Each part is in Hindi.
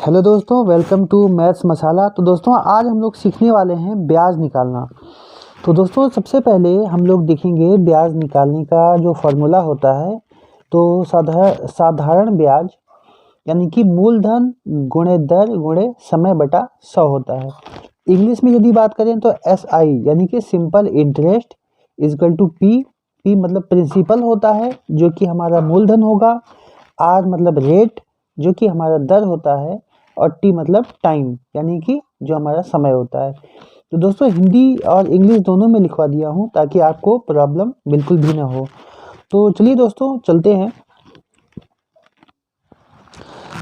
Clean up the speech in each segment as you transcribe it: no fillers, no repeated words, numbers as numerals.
हेलो दोस्तों, वेलकम टू मैथ्स मसाला। तो दोस्तों आज हम लोग सीखने वाले हैं ब्याज निकालना। तो दोस्तों सबसे पहले हम लोग देखेंगे ब्याज निकालने का जो फॉर्मूला होता है। तो साधारण ब्याज यानी कि मूलधन गुणे दर गुणे समय बटा 100 होता है। इंग्लिश में यदि बात करें तो SI यानी कि simple interest is equal to P मतलब प्रिंसिपल होता है जो कि हमारा मूलधन होगा। R मतलब रेट जो कि हमारा दर होता है, और T मतलब टाइम यानी कि जो हमारा समय होता है। तो दोस्तों हिंदी और इंग्लिश दोनों में लिखवा दिया हूँ ताकि आपको प्रॉब्लम बिल्कुल भी ना हो। तो चलिए दोस्तों चलते हैं।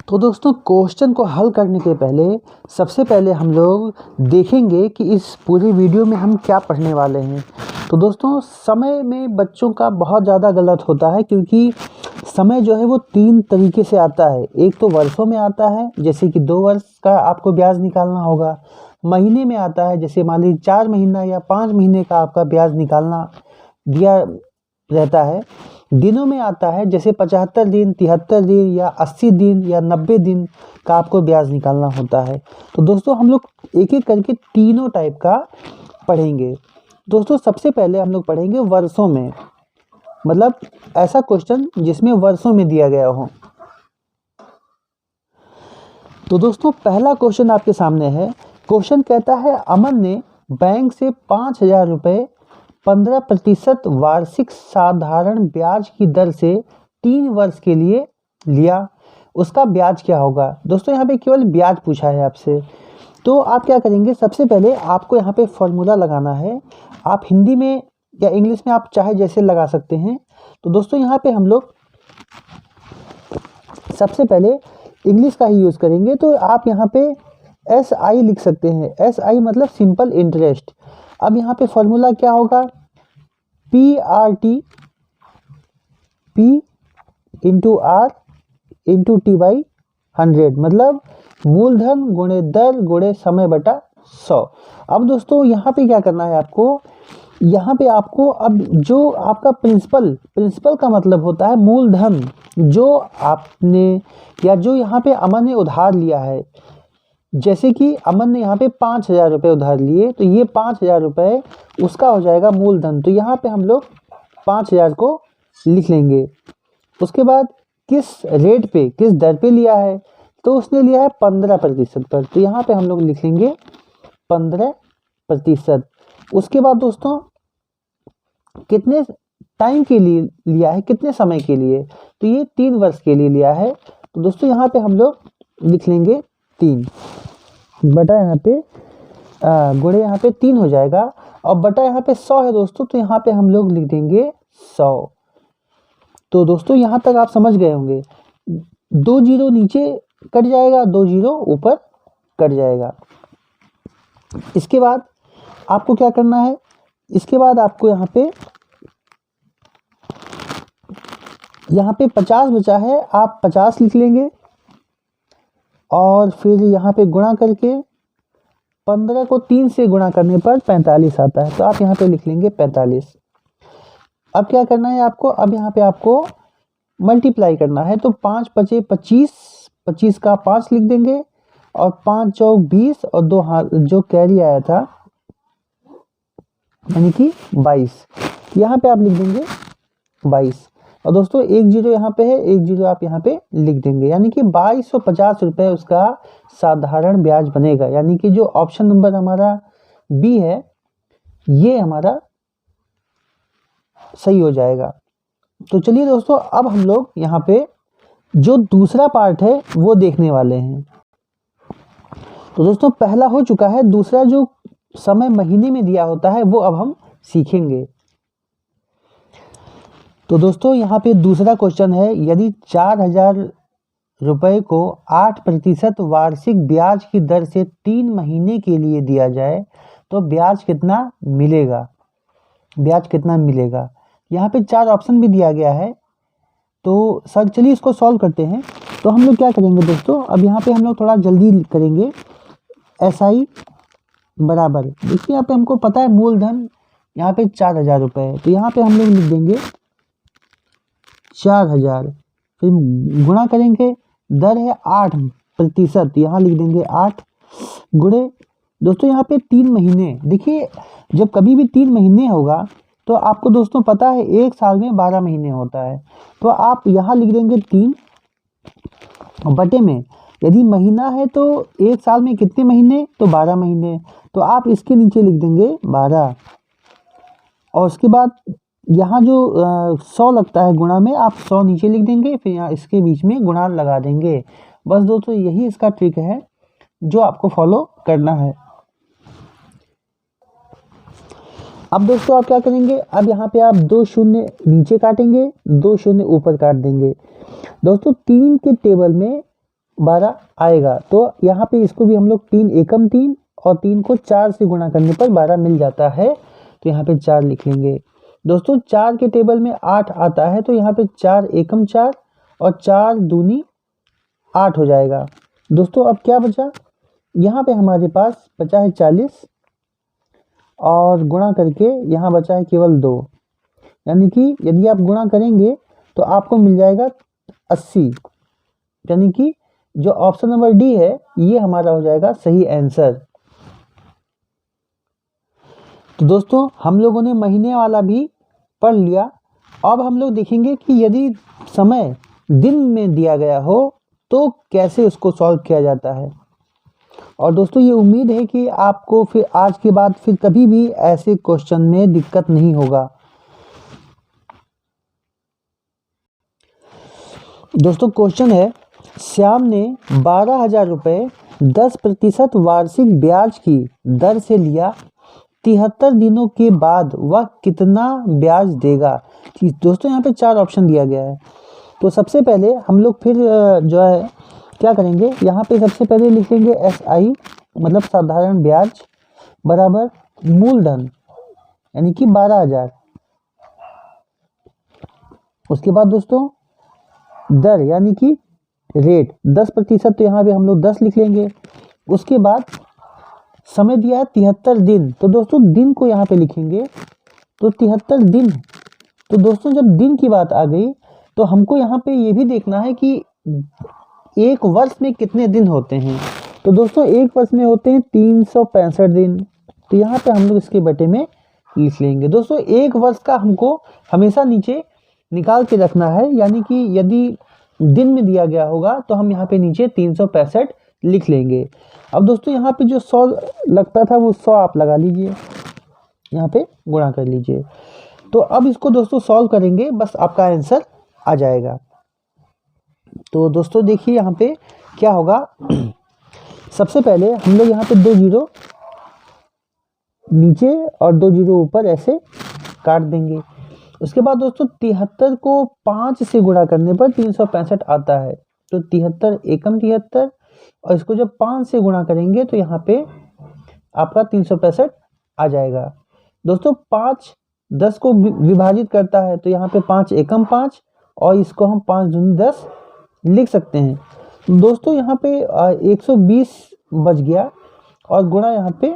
तो दोस्तों क्वेश्चन को हल करने के पहले सबसे पहले हम लोग देखेंगे कि इस पूरी वीडियो में हम क्या पढ़ने वाले हैं। तो दोस्तों समय में बच्चों का बहुत ज़्यादा गलत होता है, क्योंकि समय जो है वो 3 तरीके से आता है। एक तो वर्षों में आता है, जैसे कि 2 वर्ष का आपको ब्याज निकालना होगा। महीने में आता है, जैसे मान लीजिए 4 महीना या 5 महीने का आपका ब्याज निकालना दिया रहता है। दिनों में आता है, जैसे 75 दिन, 73 दिन या 80 दिन या 90 दिन का आपको ब्याज निकालना होता है। तो दोस्तों हम लोग एक एक करके तीनों टाइप का पढ़ेंगे। दोस्तों सबसे पहले हम लोग पढ़ेंगे वर्षों में, मतलब ऐसा क्वेश्चन जिसमें वर्षों में दिया गया हो। तो दोस्तों पहला क्वेश्चन आपके सामने है। क्वेश्चन कहता है अमन ने बैंक से 5,000 रुपये 15% वार्षिक साधारण ब्याज की दर से 3 वर्ष के लिए लिया, उसका ब्याज क्या होगा। दोस्तों यहाँ पे केवल ब्याज पूछा है आपसे। तो आप क्या करेंगे, सबसे पहले आपको यहाँ पे फॉर्मूला लगाना है। आप हिंदी में या इंग्लिश में आप चाहे जैसे लगा सकते हैं। तो दोस्तों यहाँ पे हम लोग सबसे पहले इंग्लिश का ही यूज़ करेंगे। तो आप यहाँ पे SI लिख सकते हैं। SI मतलब सिंपल इंटरेस्ट। अब यहाँ पे फॉर्मूला क्या होगा, P into R into T/100 मतलब मूलधन गुणे दर गुणे समय बटा 100। अब दोस्तों यहाँ पे क्या करना है आपको, यहाँ पे आपको अब जो आपका प्रिंसिपल का मतलब होता है मूलधन, जो आपने या जो यहाँ पे अमन ने उधार लिया है। जैसे कि अमन ने यहाँ पे 5,000 रुपये उधार लिए, तो ये 5,000 रुपये उसका हो जाएगा मूलधन। तो यहाँ पे हम लोग 5,000 को लिख लेंगे। उसके बाद किस रेट पे, किस दर पे लिया है, तो उसने लिया है 15% पर। तो यहाँ पे हम लोग लिख लेंगे 15%। उसके बाद दोस्तों कितने टाइम के लिए लिया है, कितने समय के लिए, तो ये 3 वर्ष के लिए लिया है। तो दोस्तों यहाँ पे हम लोग लिख लेंगे 3 बटा यहाँ पे गुणे यहाँ पे 3 हो जाएगा, और बटा यहाँ पे 100 है दोस्तों, तो यहाँ पे हम लोग लिख देंगे 100। तो दोस्तों यहाँ तक आप समझ गए होंगे। 2 जीरो नीचे कट जाएगा, 2 जीरो ऊपर कट जाएगा। इसके बाद आपको क्या करना है, इसके बाद आपको यहाँ पे 50 बचा है, आप 50 लिख लेंगे, और फिर यहाँ पे गुणा करके 15 को 3 से गुणा करने पर 45 आता है। तो आप यहाँ पे लिख लेंगे 45। अब क्या करना है आपको, अब यहाँ पे आपको मल्टीप्लाई करना है। तो 5 पचे 25, 25 का 5 लिख देंगे, और 5 चौक 20, और 2 हाथ जो कैरी आया था यानी कि 22, यहाँ पे आप लिख देंगे 22। और दोस्तों 1 जीरो यहाँ पे है, 1 जीरो आप यहाँ पे लिख देंगे, यानी कि 2250 रुपये उसका साधारण ब्याज बनेगा। यानी कि जो ऑप्शन नंबर हमारा B है ये हमारा सही हो जाएगा। तो चलिए दोस्तों अब हम लोग यहाँ पे जो दूसरा पार्ट है वो देखने वाले हैं। तो दोस्तों पहला हो चुका है, दूसरा जो समय महीने में दिया होता है वो अब हम सीखेंगे। तो दोस्तों यहाँ पे दूसरा क्वेश्चन है, यदि 4,000 रुपये को 8% वार्षिक ब्याज की दर से 3 महीने के लिए दिया जाए तो ब्याज कितना मिलेगा, ब्याज कितना मिलेगा। यहाँ पे 4 ऑप्शन भी दिया गया है। तो सर चलिए इसको सॉल्व करते हैं। तो हम लोग क्या करेंगे दोस्तों, अब यहाँ पे हम लोग थोड़ा जल्दी करेंगे। SI बराबर, देखिए यहाँ पे हमको पता है मूलधन यहाँ पे 4,000 रुपये है, तो यहाँ पे हम लोग लिख देंगे 4,000, फिर गुणा करेंगे, दर है 8 प्रतिशत यहाँ लिख देंगे 8 गुणे दोस्तों यहाँ पे 3 महीने। देखिए जब कभी भी 3 महीने होगा तो आपको दोस्तों पता है एक साल में 12 महीने होता है, तो आप यहाँ लिख देंगे 3 बटे में यदि महीना है तो एक साल में कितने महीने, तो 12 महीने, तो आप इसके नीचे लिख देंगे 12 और उसके बाद यहाँ जो 100 लगता है गुणा में, आप 100 नीचे लिख देंगे, फिर यहाँ इसके बीच में गुणा लगा देंगे। बस दोस्तों यही इसका ट्रिक है जो आपको फॉलो करना है। अब दोस्तों आप क्या करेंगे, अब यहाँ पे आप 2 शून्य नीचे काटेंगे, 2 शून्य ऊपर काट देंगे। दोस्तों 3 के टेबल में 12 आएगा, तो यहाँ पे इसको भी हम लोग 3 एकम 3 और 3 को 4 से गुणा करने पर 12 मिल जाता है, तो यहाँ पे 4 लिख लेंगे। दोस्तों 4 के टेबल में 8 आता है, तो यहाँ पे 4 एकम 4 और 4 दूनी 8 हो जाएगा। दोस्तों अब क्या बचा, यहाँ पे हमारे पास बचा है 40 और गुणा करके यहाँ बचा है केवल 2, यानी कि यदि आप गुणा करेंगे तो आपको मिल जाएगा 80, यानी कि जो ऑप्शन नंबर डी है ये हमारा हो जाएगा सही आंसर। तो दोस्तों हम लोगों ने महीने वाला भी पढ़ लिया। अब हम लोग देखेंगे कि यदि समय दिन में दिया गया हो तो कैसे उसको सॉल्व किया जाता है। और दोस्तों ये उम्मीद है कि आपको फिर आज के बाद फिर कभी भी ऐसे क्वेश्चन में दिक्कत नहीं होगा। दोस्तों क्वेश्चन है, श्याम ने 12,000 रुपये 10% वार्षिक ब्याज की दर से लिया, 73 दिनों के बाद वह कितना ब्याज देगा। दोस्तों यहाँ पे 4 ऑप्शन दिया गया है, तो सबसे पहले हम लोग फिर जो है क्या करेंगे, यहाँ पे सबसे पहले लिखेंगे SI मतलब साधारण ब्याज बराबर मूलधन यानी कि 12,000। उसके बाद दोस्तों दर यानी कि रेट 10%, तो यहाँ पे हम लोग 10 लिख लेंगे। उसके बाद समय दिया है 73 दिन, तो दोस्तों दिन को यहाँ पे लिखेंगे, तो 73 दिन। तो दोस्तों जब दिन की बात आ गई तो हमको यहाँ पे ये भी देखना है कि एक वर्ष में कितने दिन होते हैं। तो दोस्तों एक वर्ष में होते हैं 365 दिन, तो यहाँ पे हम लोग इसके बटे में लिख लेंगे। दोस्तों एक वर्ष का हमको हमेशा नीचे निकाल के रखना है, यानी कि यदि दिन में दिया गया होगा तो हम यहाँ पे नीचे 365 लिख लेंगे। अब दोस्तों यहाँ पे जो 100 लगता था वो 100 आप लगा लीजिए, यहाँ पे गुणा कर लीजिए। तो अब इसको दोस्तों सॉल्व करेंगे, बस आपका आंसर आ जाएगा। तो दोस्तों देखिए यहाँ पे क्या होगा, सबसे पहले हम लोग यहाँ पे 2 जीरो नीचे और 2 जीरो ऊपर ऐसे काट देंगे। उसके बाद दोस्तों 73 को 5 से गुणा करने पर 365 आता है, तो 73 एकम 73 और इसको जब 5 से गुणा करेंगे तो यहाँ पे आपका 365 आ जाएगा। दोस्तों 5 10 को विभाजित करता है, तो यहाँ पे 5 एकम 5 और इसको हम 5 दूनी 10 लिख सकते हैं। दोस्तों यहाँ पे 120 बच गया और गुणा यहाँ पे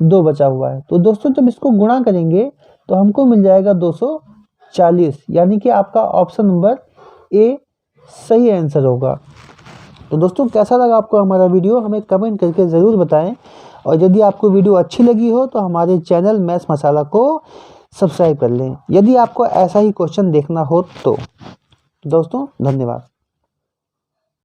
2 बचा हुआ है, तो दोस्तों जब इसको गुणा करेंगे तो हमको मिल जाएगा 240, यानी कि आपका ऑप्शन नंबर ए सही आंसर होगा। तो दोस्तों कैसा लगा आपको हमारा वीडियो, हमें कमेंट करके ज़रूर बताएं, और यदि आपको वीडियो अच्छी लगी हो तो हमारे चैनल मैथ्स मसाला को सब्सक्राइब कर लें, यदि आपको ऐसा ही क्वेश्चन देखना हो तो। दोस्तों धन्यवाद।